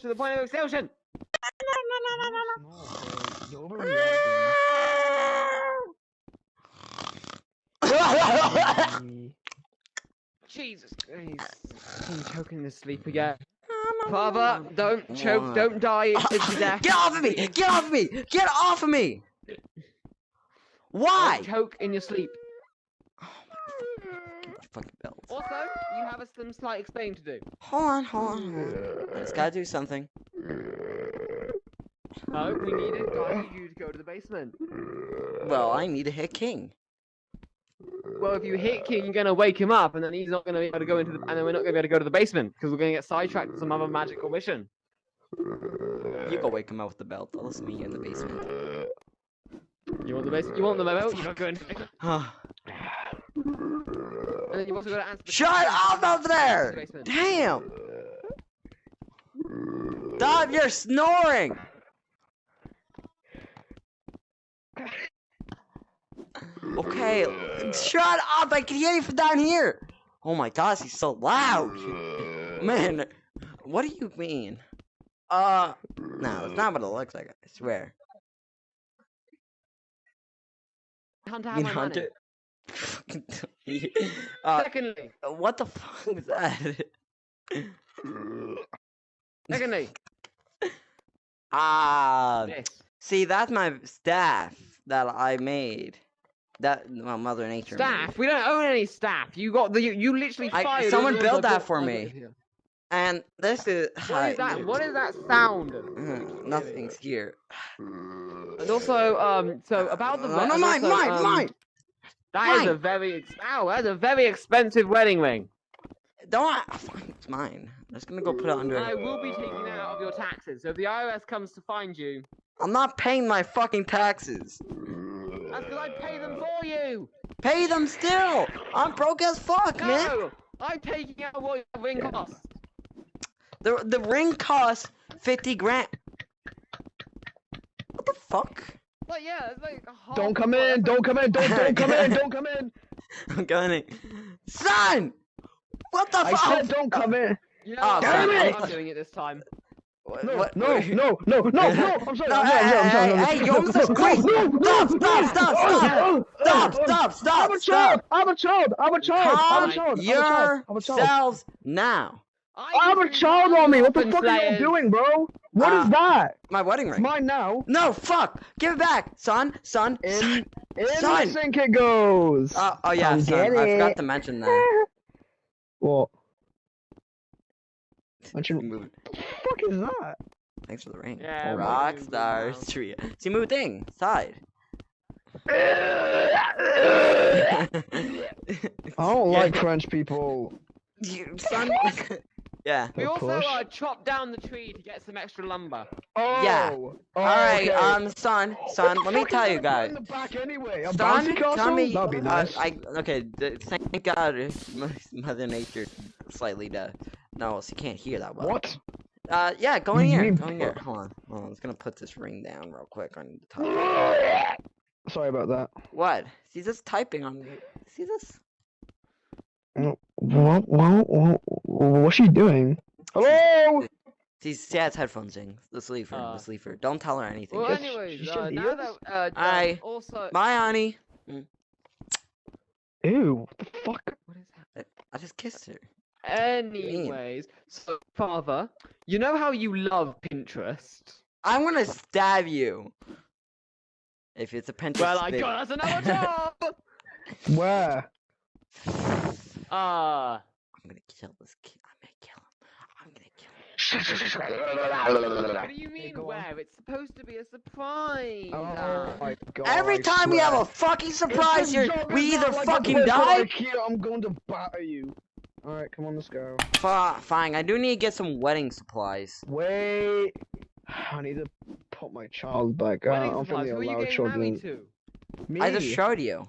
to the point of extinction. You're overreacting. Jesus Christ. I'm choking this sleep again. Father, don't choke, don't die to death. Get off of me! Get off of me! Get off of me! Why? Don't choke in your sleep. Oh my fucking belt. Also, you have some slight explaining to do. Hold on. I just gotta do something. No, we need a guy for you to go to the basement. Well, I need to hit King. Well, if you hit King, you're gonna wake him up, and then he's not gonna be able to go into the, and then we're not gonna be able to go to the basement because we're gonna get sidetracked with some other magical mission. You go wake him up with the belt. I'll listen to you in the basement. You want the basement? You want the belt? You're not going. And then you've also got to answer. Shut up over there! Damn! Stop! You're snoring. Okay, shut up! I can hear you from down here! Oh my gosh, he's so loud! Man, what do you mean? No, it's not what it looks like, I swear. Hunter, You have my money. Hunter? Secondly, What the fuck was that? secondly, This. this See, that's my staff that I made. That, well, Mother Nature made. staff. We don't own any staff. You got the. You literally fired. Someone all built the that books for I got me. here. And this is... What is that? What is that sound? Nothing's here. And also, so about the. No, and mine! That is a very. Ow, that's a very expensive wedding ring. Don't I... Fine, it's mine. I'm just gonna go put it under... I will be taking that out of your taxes. So if the IRS comes to find you, I'm not paying my fucking taxes. that's because I pay them for you. Pay them still! I'm broke as fuck, man! No, I'm taking out what your ring costs. The ring costs 50 grand. What the fuck? But yeah, it's like a Don't come in! Don't come in! Don't come in! Don't come in! I'm going. Son! What the I fuck? said don't come in! You know Oh, what? damn it! I'm doing it this time. No, What- no, no, no, no, no! I'm sorry, No, I'm sorry. hey, you almost said quick! Stop! I'm a child! Calm yourself yourselves now. I'm a child on me! What the fuck are you doing, bro? What is that? My wedding It's ring. mine now. No, fuck! Give it back, son. In Son. the sink it goes! Oh yeah, Come son. get I it. forgot to mention that. What? Move. What the fuck is that? Thanks for the ring. Yeah, Rock move stars now. tree. See, move thing side. I don't like French people. You son. Yeah. We also Push. chopped down the tree to get some extra lumber. Oh! Yeah. Oh, Alright, okay. son, What let the me fuck tell is you that guys. in the back anyway? A Son, bouncy castle? tell me. That'd be nice. Okay, thank God Mother Nature slightly no, she can't hear that well. What? Yeah, go in here. You mean- Go in here. Hold on. I'm just gonna put this ring down real quick on the top. Sorry about that. What? She's just typing on me. See this? What's she doing? Hello? She has headphones in. The sleeper. Don't tell her anything. Well, Yes, anyways, she should now be. that also. Bye, honey. Ew, what the fuck? What is that? I just kissed her. Anyways, so father, you know how you love Pinterest? I'm gonna stab you. If it's a Pinterest. Well, I video. got us another job. Where? I'm gonna kill this kid. I'm gonna kill him. What do you mean go on. where? It's supposed to be a surprise. Oh my god. Every I time we have swear. a fucking If surprise this here, job we is either not like fucking a place die. like here, I'm going to batter you. Alright, come on, let's go. Fine, I do need to get some wedding supplies. Wait. I need to put my child back. Wedding I'm from supplies. the Who are you allowed getting married children. to? Me. I just showed you.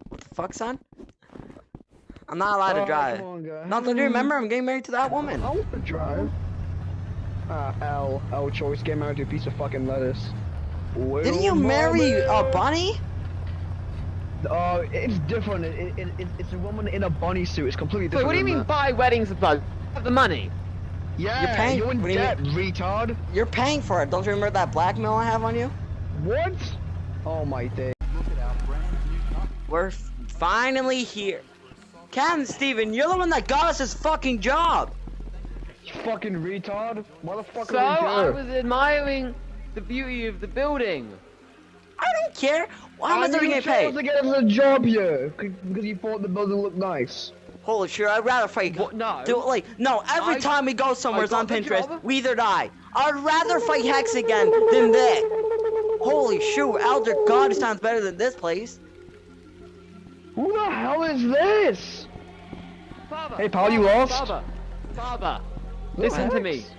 What the fuck, son? I'm not allowed to Oh, drive. come on, guys. Not that you remember, I'm getting married to that woman. I want to drive. L choice. Get married to a piece of fucking lettuce. Didn't you marry a bunny? It's different. It's a woman in a bunny suit. It's completely So different. what do you than mean that. buy wedding supplies? Have the money. Yeah, paying- you're in what do you debt, retard. You're paying for it. Don't you remember that blackmail I have on you? What? Oh my day. We're finally here. Captain Steven, you're the one that got us this fucking job. You fucking retard. Why the fuck So are we I here? was admiring the beauty of the building. I don't care. How much are we you getting chose paid? to get us a job here because you thought the building looked nice. Holy shit, I'd rather fight. What? No. No, every time we go somewhere I on got the Pinterest, job. we either die. I'd rather fight Hex again than that. Holy shoot, Elder God sounds better than this place. Who the hell is this? Father, Hey, pal, you lost? Father, listen to me. Relax.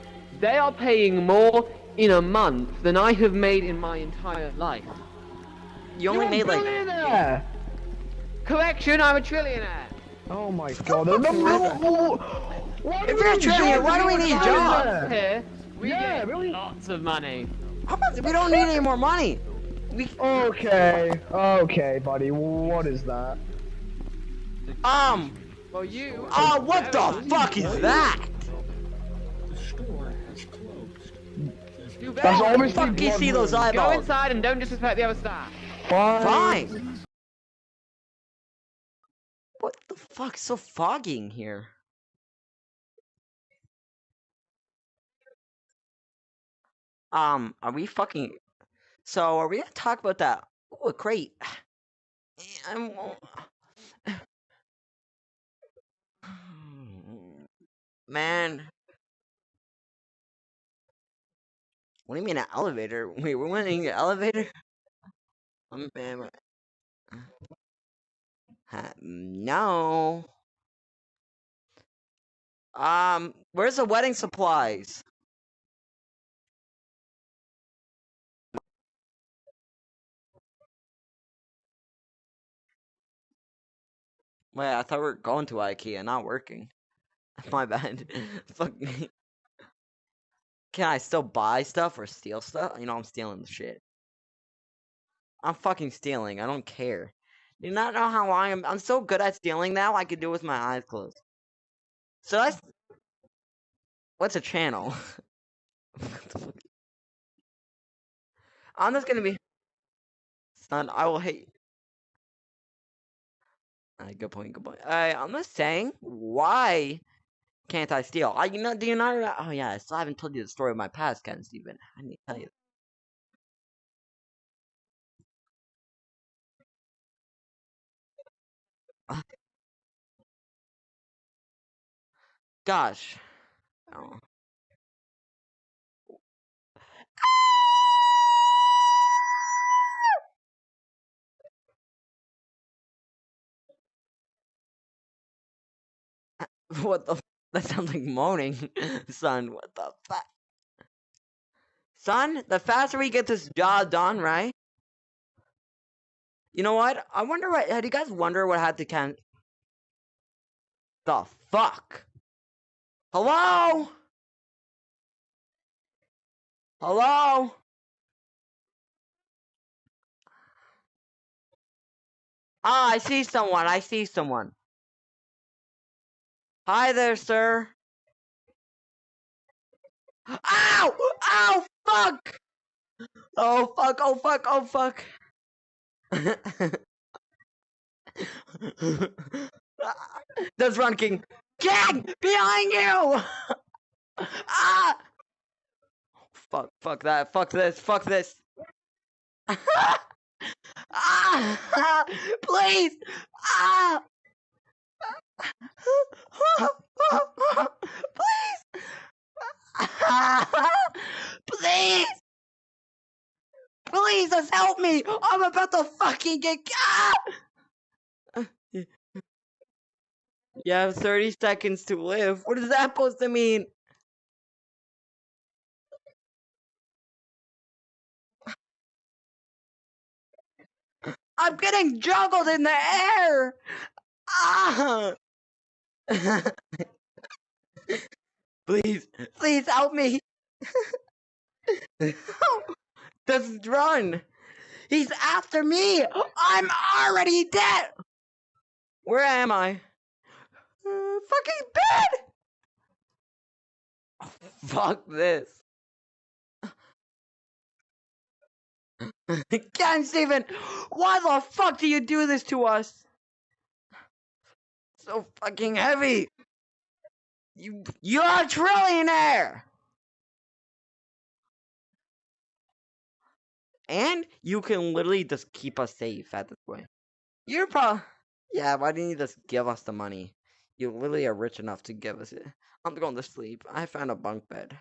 They are paying more in a month than I have made in my entire life. You only made like. billionaire. Correction, I'm a trillionaire. Oh my god. Why do If we you're a need trillionaire, jobs why do we if need you're a jobs? billionaire? Here, we Yeah, get really? lots of money. We don't need any more money. Okay, okay, buddy. What is that? Well, you. What the fuck is that? You That's better obviously Fucking see those go eyeballs. inside and don't disrespect the other staff. Fine. What the fuck? It's so foggy in here. Are we fucking? So are we gonna talk about that? Oh, great. I'm. Man. What do you mean an elevator? Wait, we're winning an elevator? No. Where's the wedding supplies? Wait, I thought we were going to IKEA, not working. My bad. Fuck me. Can I still buy stuff or steal stuff? You know, I'm stealing the shit. I'm fucking stealing. I don't care. Do you not know how long I'm so good at stealing now, I could do it with my eyes closed. So that's... What's a channel? I'm just gonna be... Son, I will hate... Good point, good point. I'm just saying, why can't I steal? Do you not... Oh yeah, I still haven't told you the story of my past, Ken Steven. I need to tell you. Gosh. Oh. What the? That sounds like moaning, son. What the fuck, son? The faster we get this job done, right? You know what? I wonder what. Had you guys wonder what had to can? The fuck? Hello? Hello? Ah, I see someone. I see someone. Hi there, sir. Ow! Ow! Fuck! Oh fuck! Oh fuck! Oh fuck! That's Run King. King! Behind you! Ah! Fuck! Fuck that! Fuck this! Fuck this! Ah! Please! Ah! Please! Please! Please, just help me! I'm about to fucking get... Ah! You have 30 seconds to live. What is that supposed to mean? I'm getting juggled in the air! Ah! Please, please help me! Just run! He's after me! I'm already dead! Where am I? Fucking bed! Oh, Fuck this. Again, Steven! Why the fuck do you do this to us? So fucking heavy! You're a trillionaire! And you can literally just keep us safe at this point. You're probably... Yeah, why didn't you just give us the money? You literally are rich enough to give us it. I'm going to sleep. I found a bunk bed.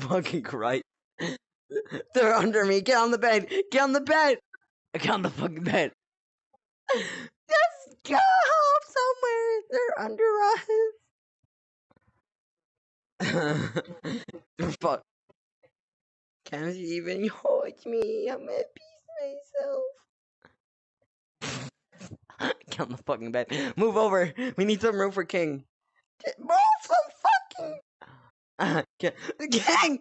Fucking Christ. They're under me. Get on the bed. Get on the bed. Get on the fucking bed. Just go somewhere. They're under us. Fuck. Can't you even hold me? I'm at peace myself. Get on the fucking bed. Move over. We need some room for King. Move some fucking. Gang!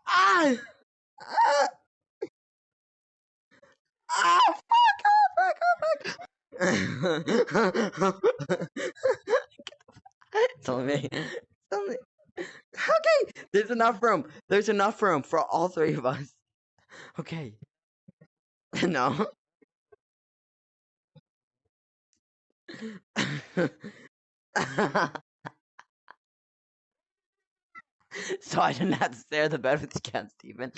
Ah! Fuck! It's only me. It's only... Okay! There's enough room. There's enough room for all three of us. Okay. No. So I didn't have to share the bed with you again, Steven.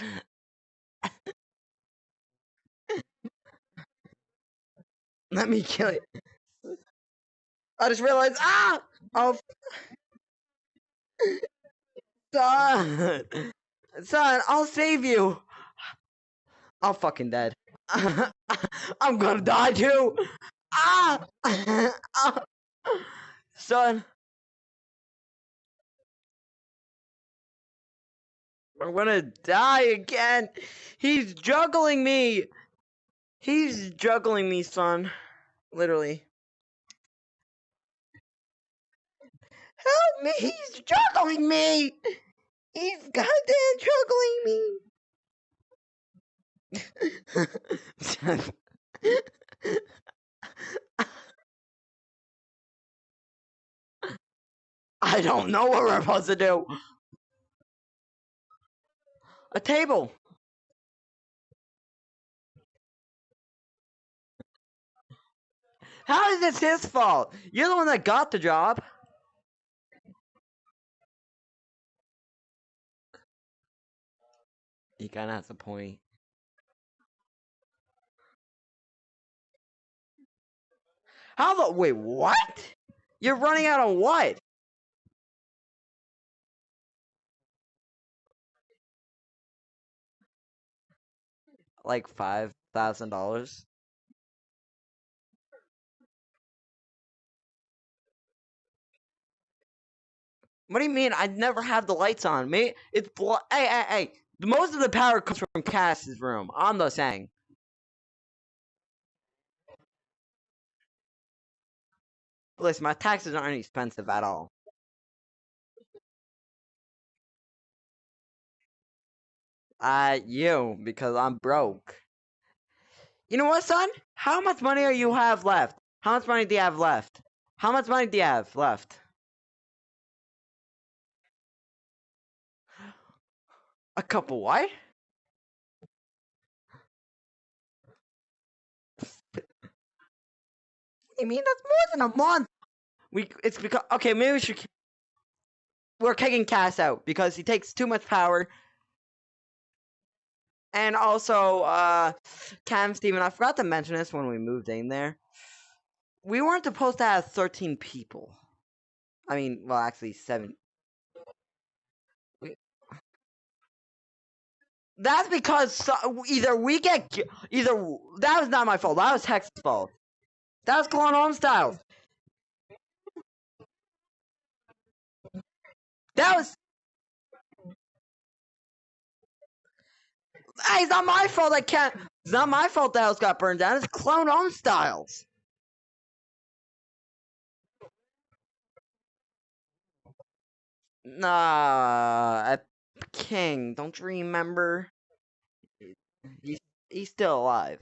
Let me kill it. I just realized, oh, son, I'll save you. I'm fucking dead. I'm gonna die too. Son, I'm gonna die again. He's juggling me. He's juggling me, son. Literally. Help me! He's juggling me! He's goddamn juggling me! I don't know what we're supposed to do. A table. How is this his fault? You're the one that got the job. He kinda has a point. How the wait, what? You're running out of what? Like $5,000? What do you mean? I never have the lights on. Me, it's hey. Most of the power comes from Cass's room. I'm just saying. Listen, my taxes aren't expensive at all. You, because I'm broke. You know what, son? How much money are you have left? How much money do you have left? How much money do you have left? A couple what? I mean, that's more than a month. It's because okay, maybe we should. We're kicking Cass out because he takes too much power. And also, Cam Steven, I forgot to mention this when we moved in there. We weren't supposed to have 13 people. I mean, well, actually 7. That's because either that was not my fault. That was Hex's fault. That was Clone Homestyle. That was. Hey, it's not my fault. It's not my fault the house got burned down. It's Clone Homestyles. Nah, king. Don't you remember? He's still alive.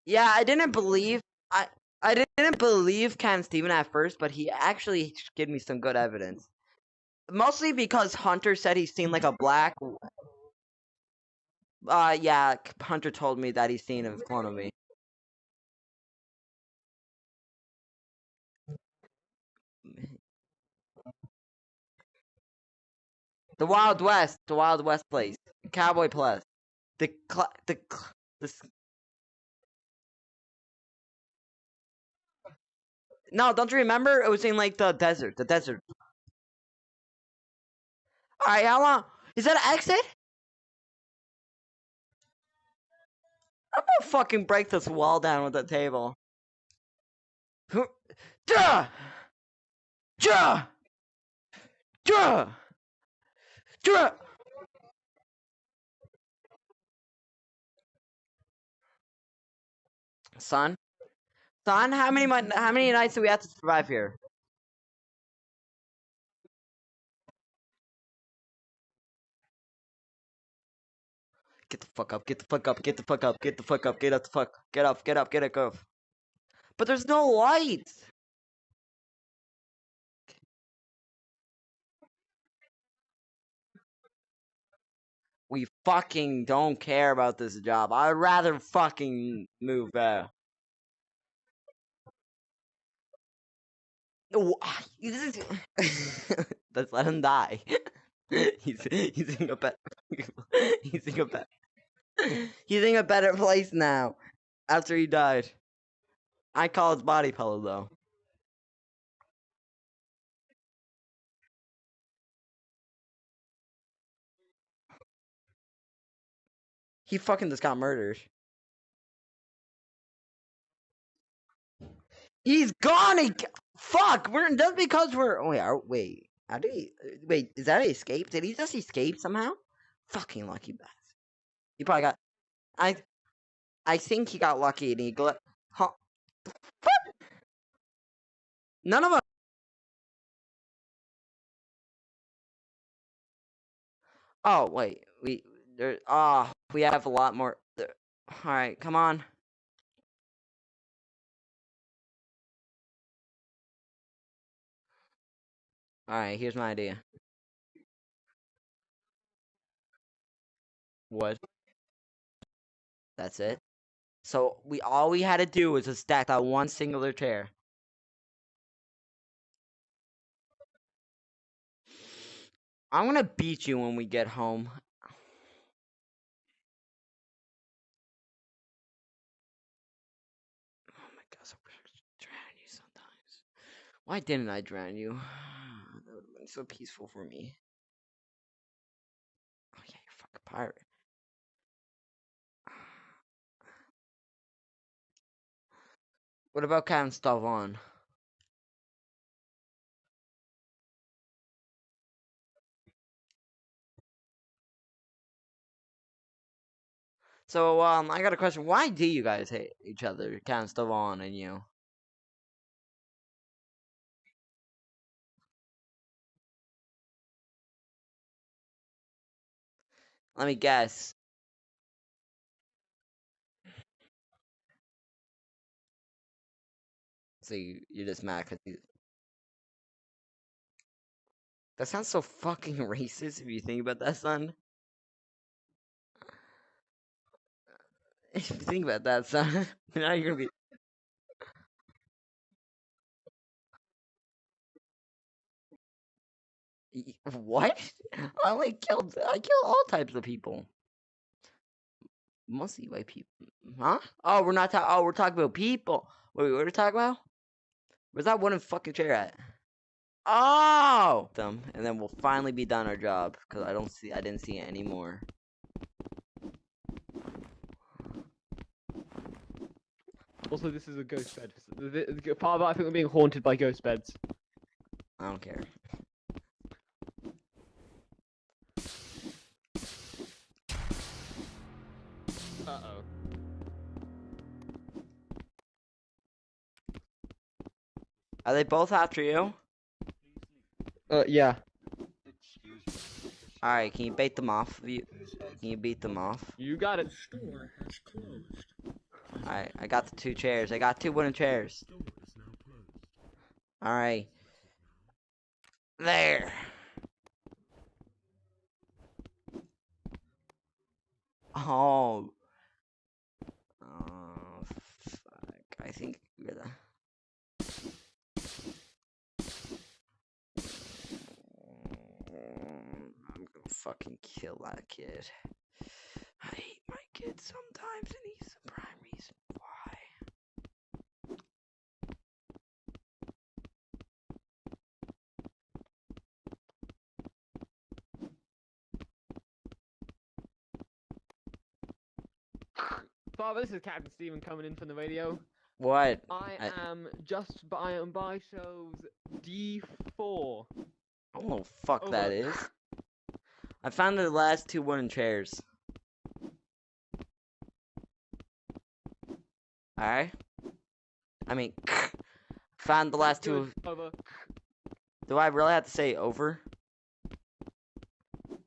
Yeah, I didn't believe Ken Steven at first, but he actually gave me some good evidence. Mostly because Hunter said he's seen like a black. Yeah, Hunter told me that he's seen a clone of me. The Wild West place, Cowboy Plus, the no, don't you remember? It was in like the desert. All right, how long? Is that an exit? I'm gonna fucking break this wall down with the table. Duh! Duh! Duh! Duh! Son, how many nights do we have to survive here? Get the fuck up, get the fuck up, get the fuck up, get the fuck up, get up the fuck, get up, go. But there's no lights! We fucking don't care about this job. I'd rather fucking move out. Let's let him die. he's in a better he's in a better place now after he died. I call his body pillow though. He fucking just got murdered. He's gone again. Fuck, we're just because we're wait. How did he wait, is that an escape? Did he just escape somehow? Fucking lucky bastard. He probably got I think he got lucky and he huh? None of us. Oh wait, we have a lot more. All right, come on. All right, here's my idea. What? That's it. So all we had to do was just stack that one singular chair. I'm gonna beat you when we get home. Oh my gosh, I wish I could drown you sometimes. Why didn't I drown you? That would have been so peaceful for me. Oh yeah, you're a fucking pirate. What about counting stuff on? So, I got a question. Why do you guys hate each other, Count Stavon and you? Let me guess. So you're just mad because that sounds so fucking racist if you think about that, son. If you think about that, son, now you're gonna be. What? I killed all types of people. Mostly white people. Huh? Oh, we're not talking. Oh, we're talking about people. Wait, what are we talking about? Where's that wooden fucking chair at? Oh, them, and then we'll finally be done our job because I didn't see it anymore. Also, this is a ghost bed. Part of it, I think we're being haunted by ghost beds. I don't care. Uh-oh. Are they both after you? Yeah. Alright, can you bait them off? Can you beat them off? You got it. Alright, I got the 2 chairs. I got 2 wooden chairs. Alright. There. Oh. Oh, fuck. I think we're gonna... I'm gonna fucking kill that kid. I hate my kid sometimes, and he's the prime reason why. Father, this is Captain Steven coming in from the radio. What? I am by shows D4. I don't know what the fuck Over. that is. I found the last 2 wooden chairs. Alright? I mean, found the last 2. Over. Do I really have to say over? Oh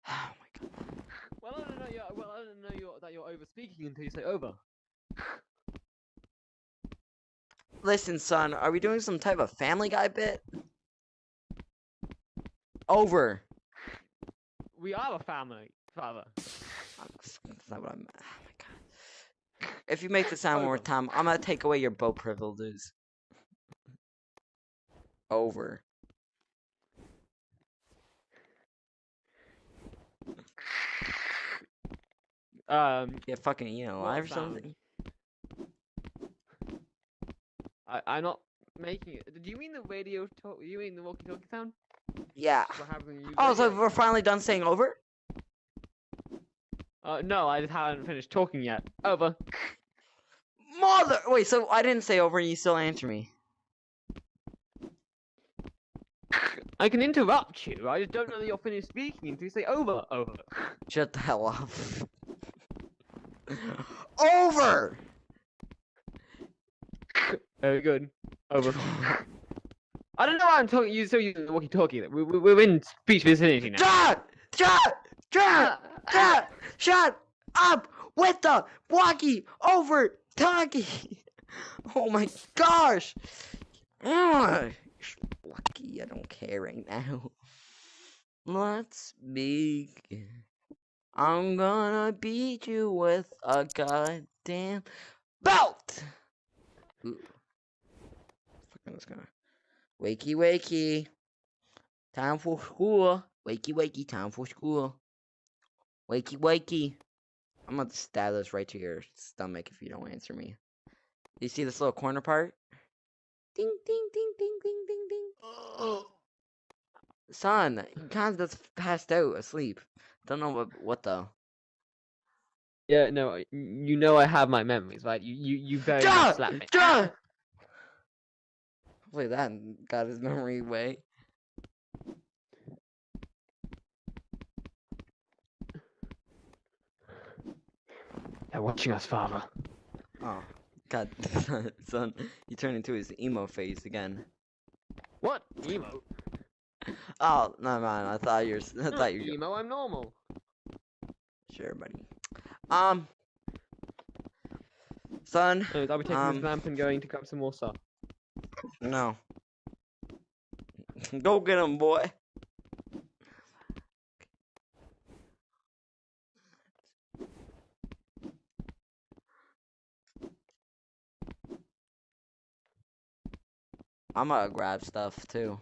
my god. Well, I don't know. That you're over speaking until you say over. Listen, son, are we doing some type of Family Guy bit? Over. We are a family, Father. That's not what I meant. Oh my god. If you make the sound one more time, I'm gonna take away your boat privileges. Over. Yeah, fucking eating alive or something? I'm not making it. Do you mean the radio talk? You mean the walkie-talkie sound? Yeah. What happens when you use Oh, so radio? we're finally done saying over? No, I just haven't finished talking yet. Over. Mother! Wait, so I didn't say over and you still answer me. I can interrupt you. I just don't know that you're finished speaking until you say over. Over. Shut the hell up. Over! Very good. Over. I don't know why I'm talking. You still using the walkie-talkie. We're in speech vicinity now. Shut up with the walkie over talkie. Oh my gosh. Lucky, I don't care right now. Let's begin. I'm gonna beat you with a goddamn belt. Ooh. Fucking let's go. Wakey, wakey. Time for school. Wakey, wakey. Time for school. Wakey, wakey. I'm gonna stab this right to your stomach if you don't answer me. You see this little corner part? Ding, ding, ding, ding, ding, ding, ding. Son, you kind of just passed out asleep. Don't know what though. Yeah, no, you know I have my memories, right? You very much slapped me. Hopefully that got his memory away. They're watching us, Father. Oh, God, son, he turned into his emo phase again. What? Emo? Oh, no, man, I thought you were emo. I'm normal. Sure, buddy. Son. I'll be taking this lamp and going to grab some more stuff. No. Go get him, boy. I'm gonna grab stuff too.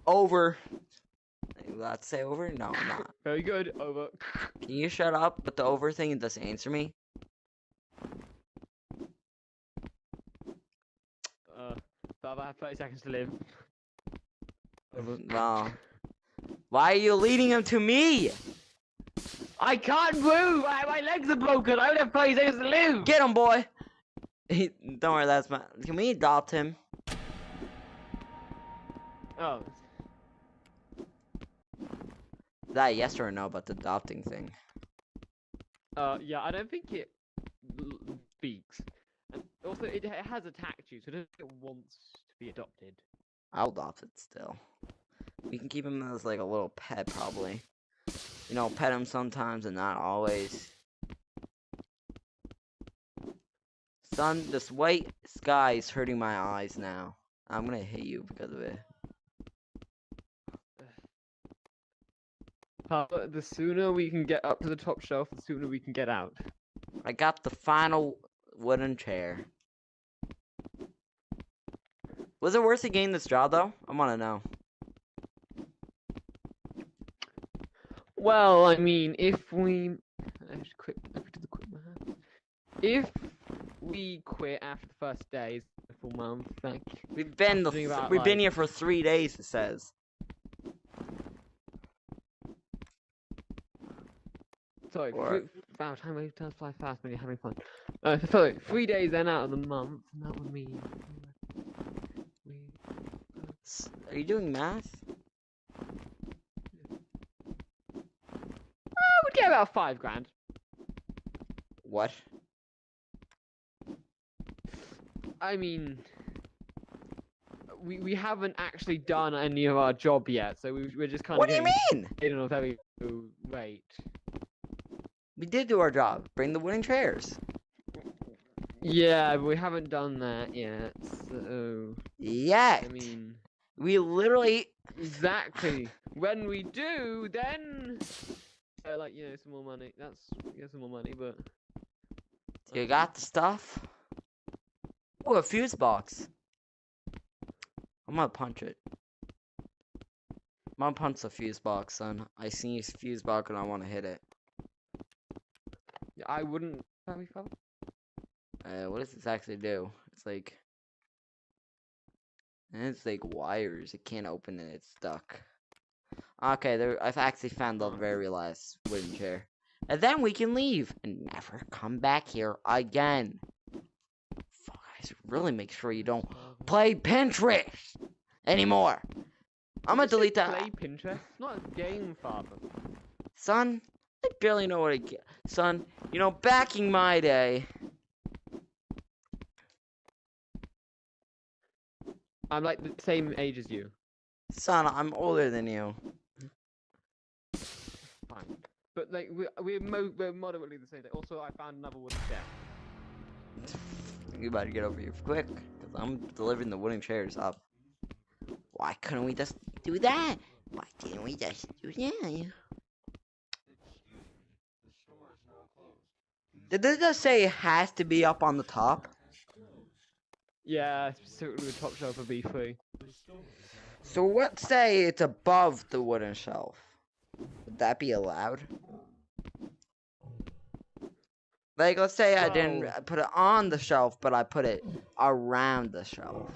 Over. Let's say over? No, I'm not. Very good. Over. Can you shut up with the over thing and just answer me? Father, I have 30 seconds to live. Over. Well, why are you leading him to me? I can't move! My legs are broken! I only have 30 seconds to live! Get him, boy! Don't worry, that's my... Can we adopt him? Oh. Is that a yes or a no about the adopting thing? Yeah, I don't think it speaks. And also, it has attacked you, so I don't think it wants be adopted. I'll adopt it still. We can keep him as like a little pet, probably. You know, pet him sometimes and not always. Son, this white sky is hurting my eyes now. I'm gonna hit you because of it. The sooner we can get up to the top shelf, the sooner we can get out. I got the final wooden chair. Was it worth it getting this job, though? I want to know. Well, I mean, if we quit, if we quit after the first day, the full month, like We've been here for 3 days. It says. Sorry, wow, time does fly fast when you're having fun. So 3 days then out of the month, and that would mean Are you doing math? would get about $5,000. What? I mean, we haven't actually done any of our job yet, so we're just kind of. What do you mean? I don't know, very rate. We did do our job. Bring the wooden chairs. Yeah, but we haven't done that yet, so... Yeah. I mean... We literally... Exactly. When we do, then... like, you know, some more money. Some more money, but... You got the stuff? Oh, a fuse box. I'm gonna punch it. I'm gonna punch the fuse box, son. I see a fuse box and I want to hit it. I wouldn't... What does this actually do? It's like... It's like wires. It can't open it. It's stuck. Okay, I've actually found the very last wooden chair. And then we can leave and never come back here again. Fuck, guys, really make sure you don't play Pinterest anymore. I'm gonna delete that. Play Pinterest? It's not a game, father. Son, I barely know what I get. Son, you know, back in my day... I'm like the same age as you. Son, I'm older than you. Fine. But like, we're moderately the same age. Also, I found another wooden chair. You better get over here quick, because I'm delivering the wooden chairs up. Why couldn't we just do that? Why didn't we just do that? Did they just say it has to be up on the top? Yeah, specifically the top shelf of B3. So let's say it's above the wooden shelf. Would that be allowed? Like, let's say I didn't put it on the shelf, but I put it around the shelf.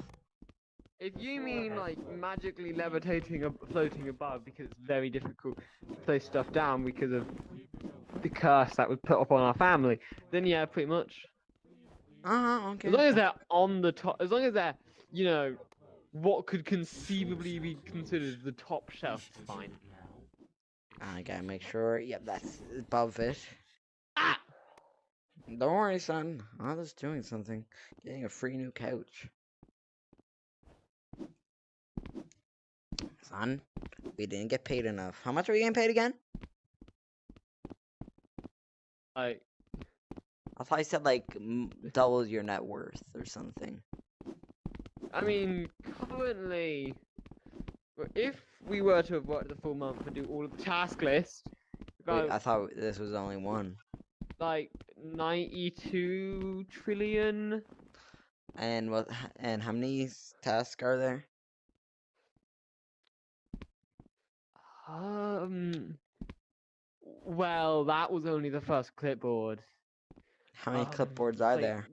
If you mean like magically levitating or floating above because it's very difficult to place stuff down because of the curse that was put upon our family, then yeah, pretty much. Okay. As long as they're on the top, as long as they're, you know, what could conceivably be considered the top shelf, it's fine. I gotta make sure, yep, that's above it. Ah! Don't worry, son. I was doing something. Getting a free new couch. Son, we didn't get paid enough. How much are we getting paid again? I thought I said like double your net worth or something. I mean, currently, if we were to have worked the full month and do all of the task list, Wait, I thought this was only one. Like 92 trillion. And what? And how many tasks are there? Well, that was only the first clipboard. How many clipboards are like there?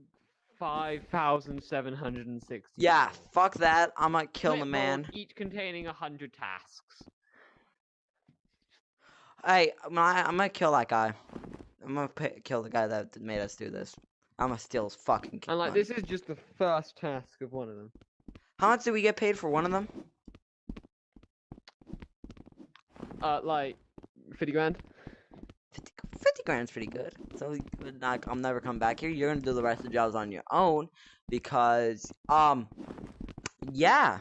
5,760. Yeah, fuck that. I'm gonna kill the Clipboards, man. each containing 100 tasks. Hey, I'm gonna kill that guy. I'm gonna kill the guy that made us do this. I'm gonna steal his fucking. And like, this is just the first task of one of them. How much did we get paid for one of them? Like 50 grand. 50 grand's pretty good. So I'm never coming back here. You're gonna do the rest of the jobs on your own because Yeah.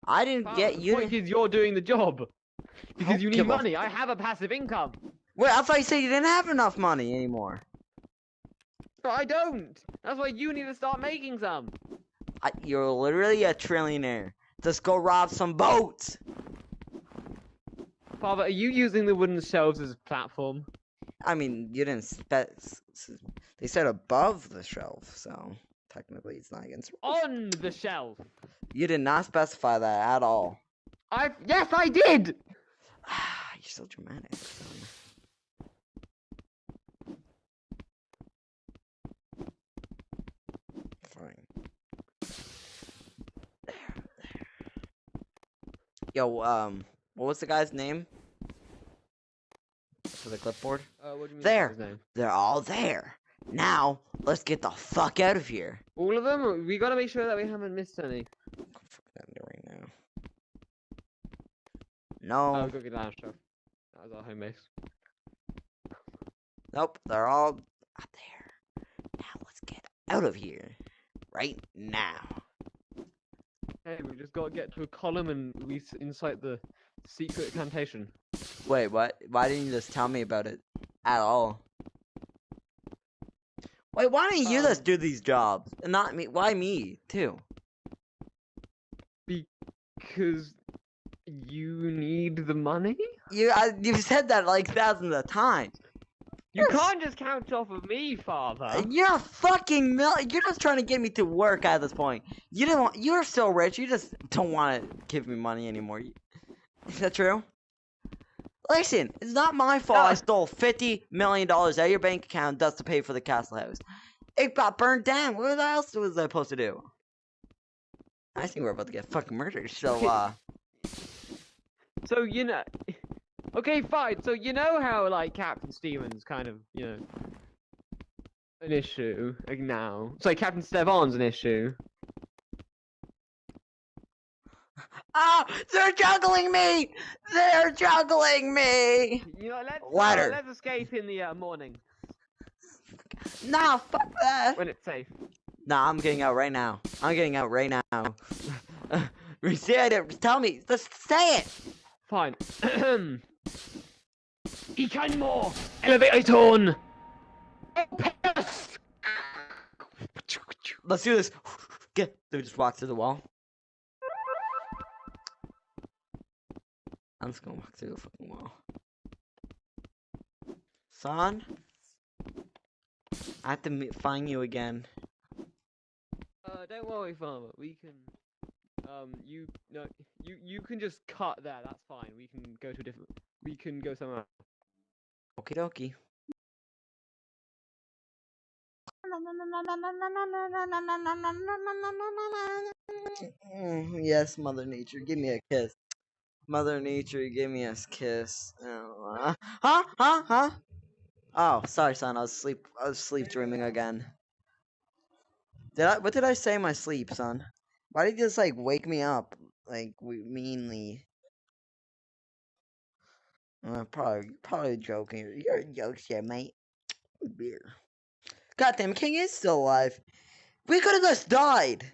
I didn't get The you. point is you're doing the job. Because you need give a money. I have a passive income. Wait, I thought you said you didn't have enough money anymore. But I don't. That's why you need to start making some. You're literally a trillionaire. Just go rob some boats. Father, are you using the wooden shelves as a platform? I mean, you didn't they said above the shelf, so technically it's not against rules. On the shelf. You did not specify that at all. Yes, I did. You're so dramatic. Fine. There. Yo, what was the guy's name? For the clipboard? What do you mean? There. His name? They're all there. Now, let's get the fuck out of here. All of them? We gotta make sure that we haven't missed any. Right now. No. Oh, go get that stuff. That was our home base. Nope, they're all out there. Now let's get out of here. Right now. Hey, we just gotta get to a column and we inside the secret plantation. Wait, what? Why didn't you just tell me about it at all? Wait, why don't you just do these jobs? And not me? Why me, too? Because you need the money? You've said that like thousands of times. You can't just count off of me, father. You're a fucking You're just trying to get me to work at this point. You're so rich, you just don't want to give me money anymore. Is that true? Listen, it's not my fault I stole $50 million out of your bank account just to pay for the castle house. It got burned down. What else was I supposed to do? I think we're about to get fucking murdered, so, So, you know... Okay, fine. So, you know how, like, Captain Steven's kind of, you know... an issue, like, now. So, Captain Stevan's an issue. Oh, they're juggling me! They're juggling me! You know, Ladder. let's escape in the morning. Nah, fuck that! When it's safe. Nah, I'm getting out right now. I'm getting out right now. Say it. Tell me. Just say it. Fine. Ich kann more! Elevator! Let's do this. Do we just walk through the wall? I'm just gonna walk through the fucking wall. Son? I have to find you again. Don't worry, farmer. We can, you can just cut there. That's fine. We can go to a different. We can go somewhere else. Okie dokie. Yes, Mother Nature, give me a kiss. Mother Nature, give me a kiss. Huh? Oh, sorry, son. I was sleep dreaming again. What did I say in my sleep, son? Why did you just like wake me up like meanly? Probably joking. You're a jokester, mate. Beer. Goddamn, King is still alive. We could have just died.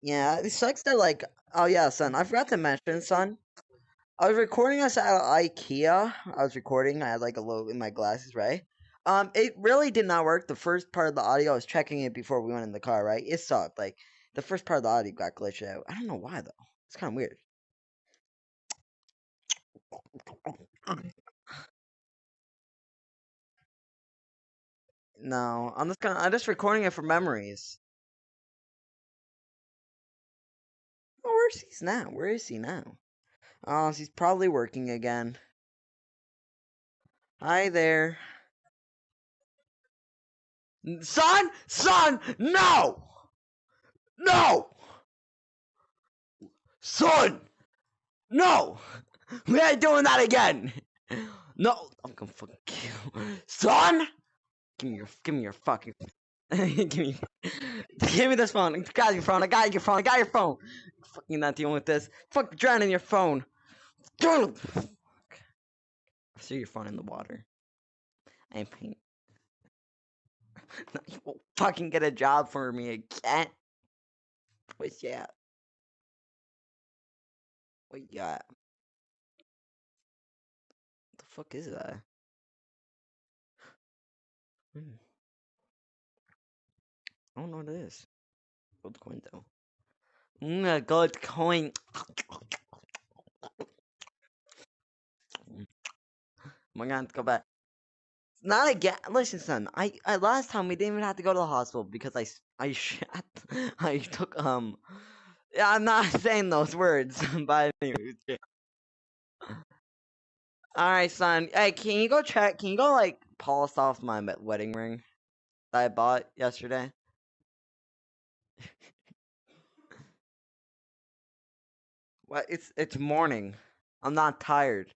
Yeah, it sucks that like. Oh yeah, son. I forgot to mention, son. I was recording us at IKEA. I had like a low in my glasses, right? It really did not work. The first part of the audio, I was checking it before we went in the car, right? It sucked. Like the first part of the audio got glitched out. I don't know why though. It's kind of weird. No, I'm just recording it for memories. Oh, where is he now? Oh, he's probably working again. Hi there. Son, no! No! Son! No! We ain't doing that again! No! I'm gonna fucking kill. Son! Give me your fucking give me this phone. I got your phone. I got your phone. Fucking not dealing with this. Fuck drowning your phone. I see your phone in the water. I ain't paying. No, you won't fucking get a job for me again. What's that? What you got? What the fuck is that? Hmm, I don't know what it is. Gold coin though. A gold coin. I'm gonna have to go back. Not again. Listen, son. I last time we didn't even have to go to the hospital because I shat. I took Yeah, I'm not saying those words, but anyways. All right, son. Hey, can you go check? Can you go like polish off my wedding ring that I bought yesterday? What? It's morning. I'm not tired.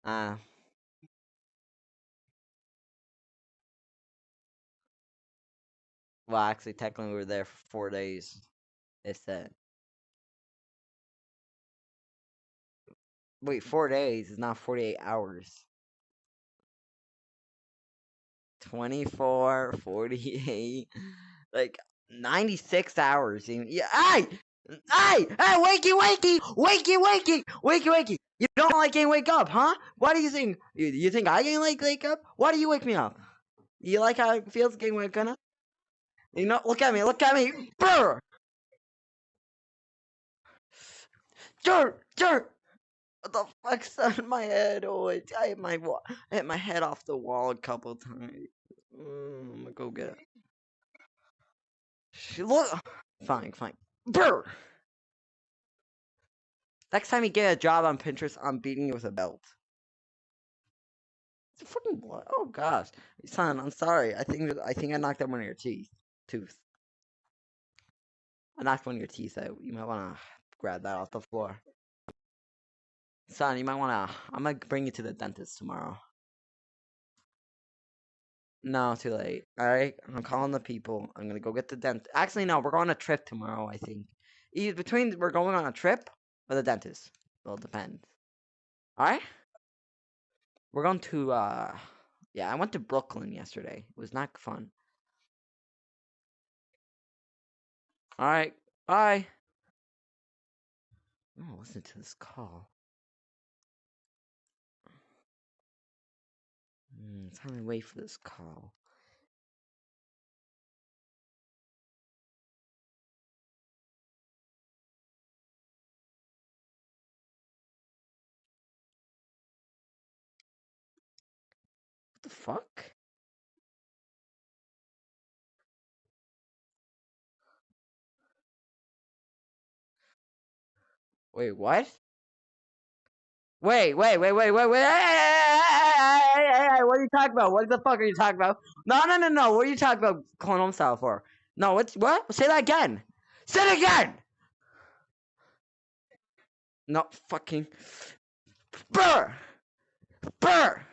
Uh, well, actually, technically, we were there for 4 days. It said. Wait, 4 days is not 48 hours. 24, 48, like 96 hours. Yeah, hey! Hey! Hey! Wakey! Wakey! Wakey! Wakey! Wakey! Wakey! You don't like getting wake up, huh? What do you think? You think I can like wake up? Why do you wake me up? You like how it feels getting woken up? You know, look at me, look at me. Brr! Dirt! Dirt! What the fuck's on my head? Oh, I hit my head off the wall a couple times. I'm gonna go get it. Look! Fine, fine. Brr! Next time you get a job on Pinterest, I'm beating you with a belt. It's a fucking blood. Oh gosh, son, I'm sorry. I think I knocked out one of your tooth. I knocked one of your teeth out. You might wanna grab that off the floor. Son, you might wanna. I'm gonna bring you to the dentist tomorrow. No, too late. All right, I'm calling the people. I'm gonna go get the dent. Actually, no, we're going on a trip tomorrow. I think. Either between we're going on a trip or the dentist. Well, it depends. All right. We're going to yeah, I went to Brooklyn yesterday. It was not fun. All right. Bye. Oh, listen to this call. Time to wait for this call. What the fuck? Wait, what? Wait. Hey, what are you talking about? What the fuck are you talking about? No. What are you talking about calling Homestyle for? No, what? Say that again. Say it again! No, fucking. Brr! Brr!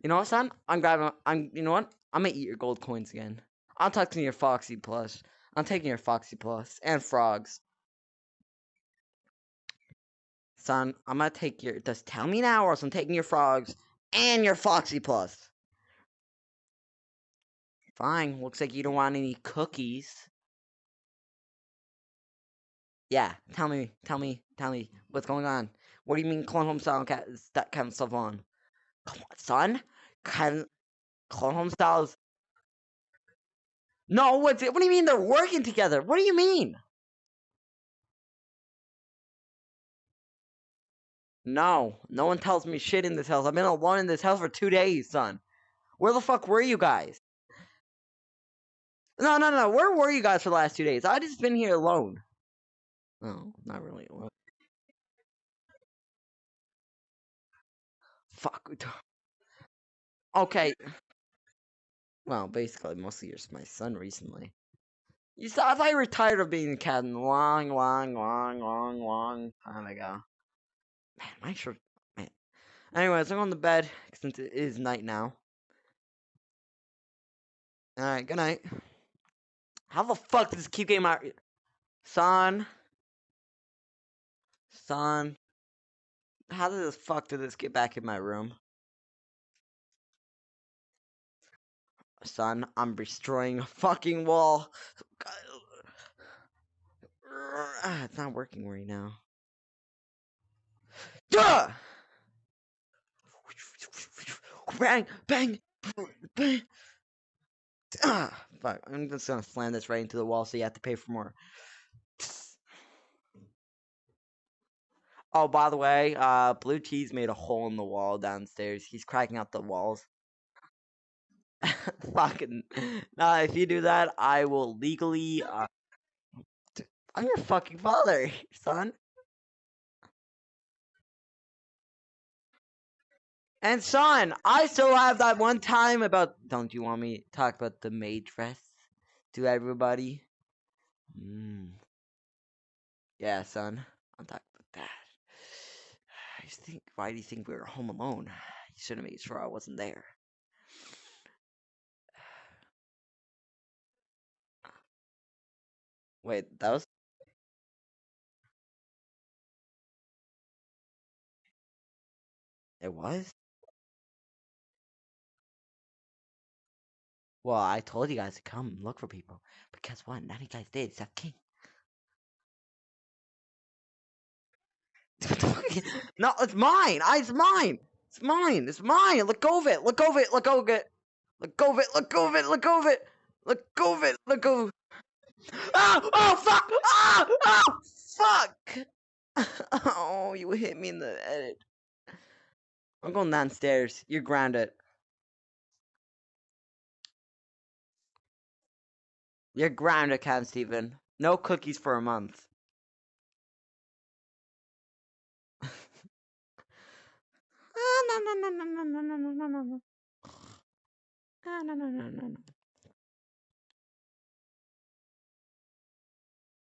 You know what, son? You know what? I'm gonna eat your gold coins again. I'm taking your Foxy Plus. I'm taking your Foxy Plus and frogs. Son, I'm gonna take your. Just tell me now, or else I'm taking your frogs and your Foxy Plus. Fine. Looks like you don't want any cookies. Yeah. Tell me. What's going on? What do you mean, clone home style that kind of stuff on? Come on, son. Clone home styles. No, what do you mean they're working together? What do you mean? No, no one tells me shit in this house. I've been alone in this house for 2 days, son. Where the fuck were you guys? No. Where were you guys for the last 2 days? I just been here alone. Oh, not really alone. Fuck. Okay. Well, basically, mostly you're my son recently. You saw, I thought you were tired of being a cat and long time ago. Man, my shirt. Man. Anyways, I'm on the bed since it is night now. Alright, good night. How the fuck does this keep getting my. Son? Son? How the fuck did this get back in my room? Son, I'm destroying a fucking wall. It's not working right now. Duh! Bang! Bang! Bang! Fuck. I'm just gonna slam this right into the wall so you have to pay for more. Oh, by the way, Blue Cheese made a hole in the wall downstairs. He's cracking out the walls. Fucking. Nah, if you do that, I will legally. I'm your fucking father, son. And son, I still have that one time about. Don't you want me to talk about the maid dress to everybody? Yeah, son. I'll talk about that. I just think. Why do you think we were home alone? You should have made sure I wasn't there. Wait, that was. It was? Well, I told you guys to come and look for people. But guess what? None of you guys did except King. No, it's mine. It's mine. It's mine. It's mine. Look over it. Look over it. Look over it. Look over it. Look over it. Look over it. Look over it. Look over. Oh! Oh! Fuck! Oh! Oh! Fuck! Oh! You hit me in the head. I'm going downstairs. You're grounded. You're grounded, Cat Steven. No cookies for a month. No, no, no, no, no, no, no, no, no, no. No, no, no, no, no.